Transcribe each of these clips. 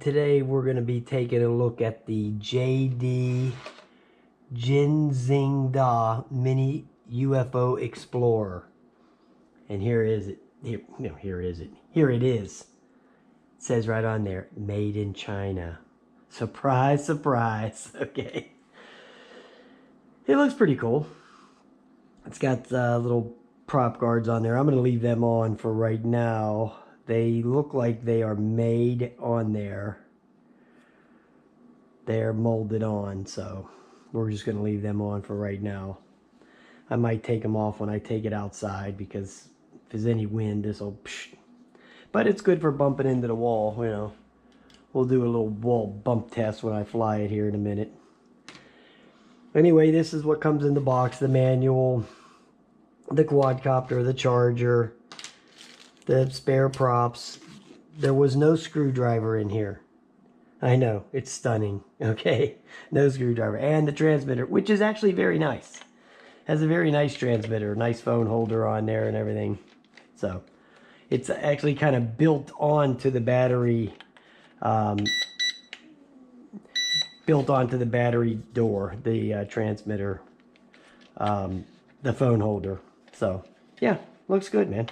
Today we're going to be taking a look at the JD Da Mini UFO Explorer. And here is it. Here it is. It says right on there, made in China. Surprise, surprise. Okay. It looks pretty cool. It's got little prop guards on there. I'm going to leave them on for right now. They look like they are made on there. They're molded on, so we're just going to leave them on for right now. I might take them off when I take it outside because if there's any wind, this will... But it's good for bumping into the wall, you know. We'll do a little wall bump test when I fly it here in a minute. Anyway, this is what comes in the box. The manual, the quadcopter, the charger, the spare props. There was no screwdriver in here. I know, it's stunning. Okay, no screwdriver. And the transmitter, which is actually very nice. Has a very nice transmitter, nice phone holder on there and everything. So it's actually kind of built onto the battery, door, the transmitter, the phone holder. So yeah, looks good, man.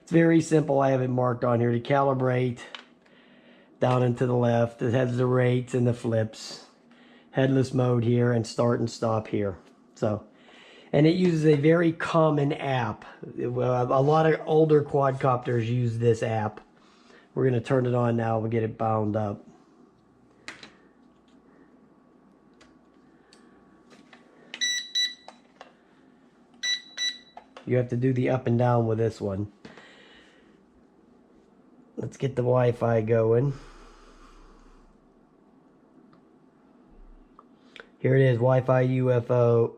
It's very simple. I have it marked on here to calibrate. Down and to the left, it has the rates and the flips. Headless mode here and start and stop here. So, and it uses a very common app. A lot of older quadcopters use this app. We're going to turn it on now. We'll get it bound up. You have to do the up and down with this one. Let's get the Wi-Fi going. Here it is, Wi-Fi UFO.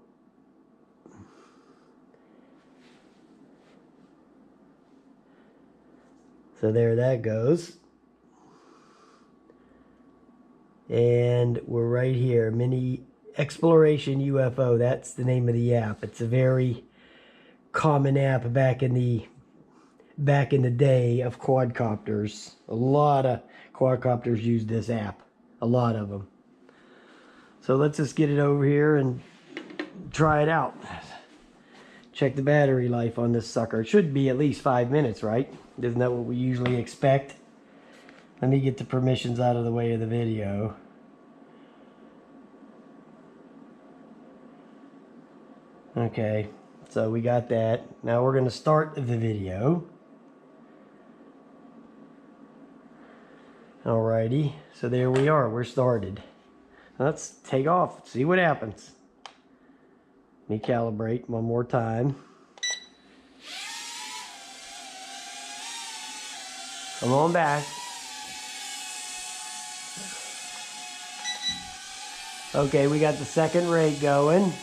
So there that goes. And we're right here, Mini Exploration UFO. That's the name of the app. It's a very common app back in the day of quadcopters. A lot of quadcopters use this app. A lot of them. So let's just get it over here and try it out. Check the battery life on this sucker. It should be at least 5 minutes, right? Isn't that what we usually expect? Let me get the permissions out of the way of the video. Okay, so we got that. Now we're going to start the video. Alrighty, so there we are. We're started. Let's take off, see what happens. Let me calibrate one more time. Come on back. Okay, we got the second rate going.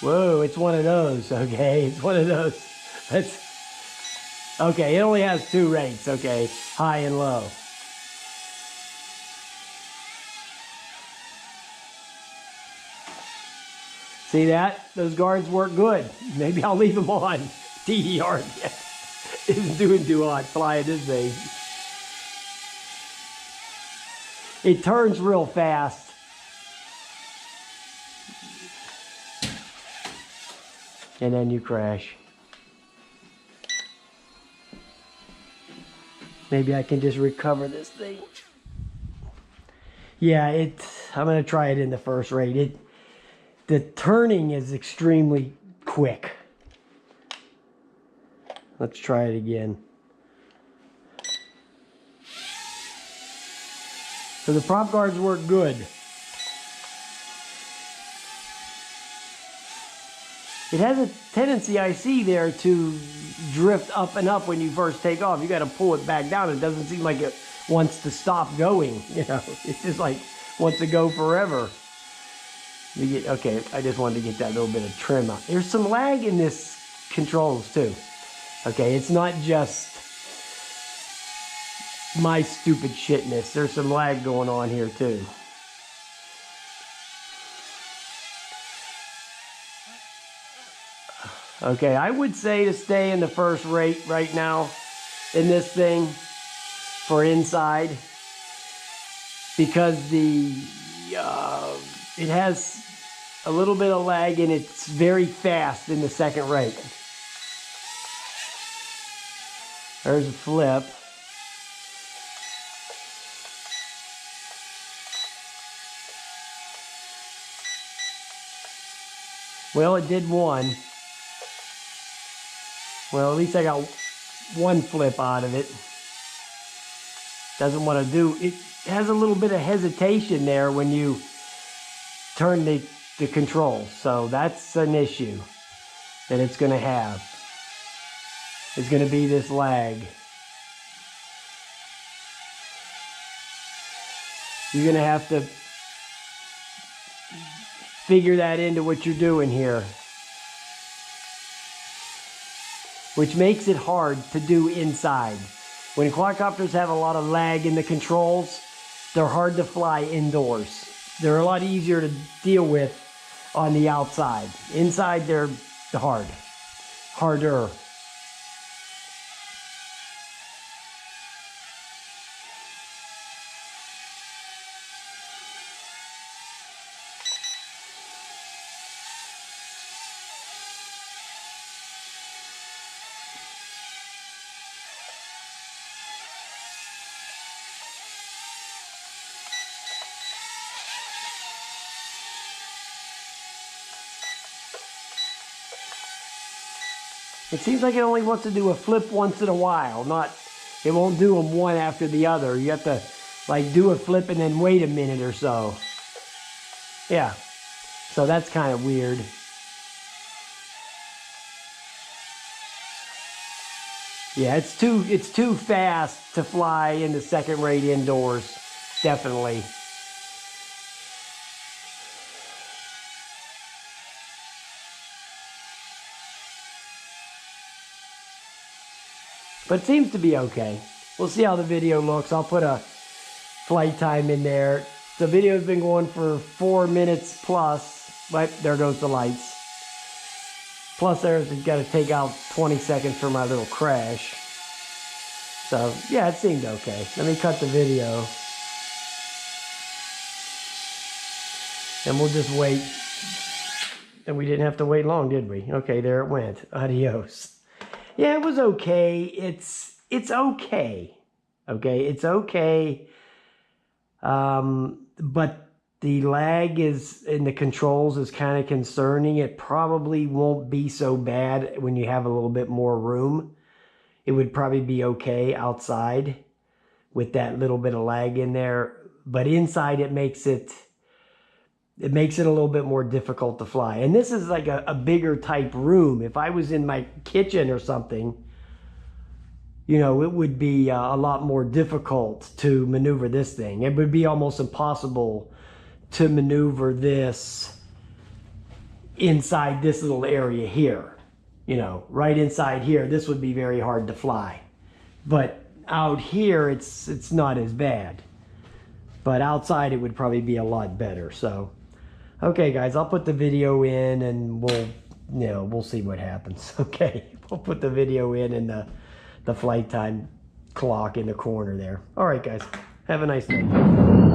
Whoa, it's one of those, okay? It's one of those. Okay, it only has 2 rates, okay? High and low. See that? Those guards work good. Maybe I'll leave them on. TDR isn't doing too hot flying this thing. It turns real fast. And then you crash. Maybe I can just recover this thing. Yeah, I'm going to try it in the first rate. The turning is extremely quick. Let's try it again. So the prop guards work good. It has a tendency, I see there, to drift up and up when you first take off. You got to pull it back down. It doesn't seem like it wants to stop going. You know, it's just like wants to go forever. Okay, I just wanted to get that little bit of trim out. There's some lag in this controls too. Okay, it's not just my stupid shitness. There's some lag going on here too. Okay, I would say to stay in the first rate right now in this thing. for inside, because it has a little bit of lag and it's very fast in the second rate. There's a flip. Well, it did one. Well, at least I got one flip out of it. Doesn't want to do, it has a little bit of hesitation there when you turn the controls. So that's an issue that it's going to have. It's going to be this lag. You're going to have to figure that into what you're doing here, which makes it hard to do inside. When quadcopters have a lot of lag in the controls, they're hard to fly indoors. They're a lot easier to deal with on the outside. Inside, they're harder. It seems like it only wants to do a flip once in a while, it won't do them one after the other. You have to like do a flip and then wait a minute or so. Yeah, so that's kind of weird. Yeah, it's too fast to fly in the second rate indoors, definitely. But it seems to be okay. We'll see how the video looks. I'll put a flight time in there. The video's been going for 4 minutes plus, but there goes the lights. Plus there's got to take out 20 seconds for my little crash. So yeah, it seemed okay. Let me cut the video. And we'll just wait. And we didn't have to wait long, did we? Okay, there it went. Adios. Yeah, it was okay. It's okay. Okay, it's okay. But the lag is in the controls is kind of concerning. It probably won't be so bad when you have a little bit more room. It would probably be okay outside with that little bit of lag in there. But inside it makes it a little bit more difficult to fly. And this is like a bigger type room. If I was in my kitchen or something, you know, it would be a lot more difficult to maneuver this thing. It would be almost impossible to maneuver this inside this little area here. You know, right inside here, this would be very hard to fly. But out here, it's not as bad. But outside, it would probably be a lot better. So, okay, guys, I'll put the video in and we'll see what happens. Okay, we'll put the video in and the flight time clock in the corner there. All right, guys, have a nice day.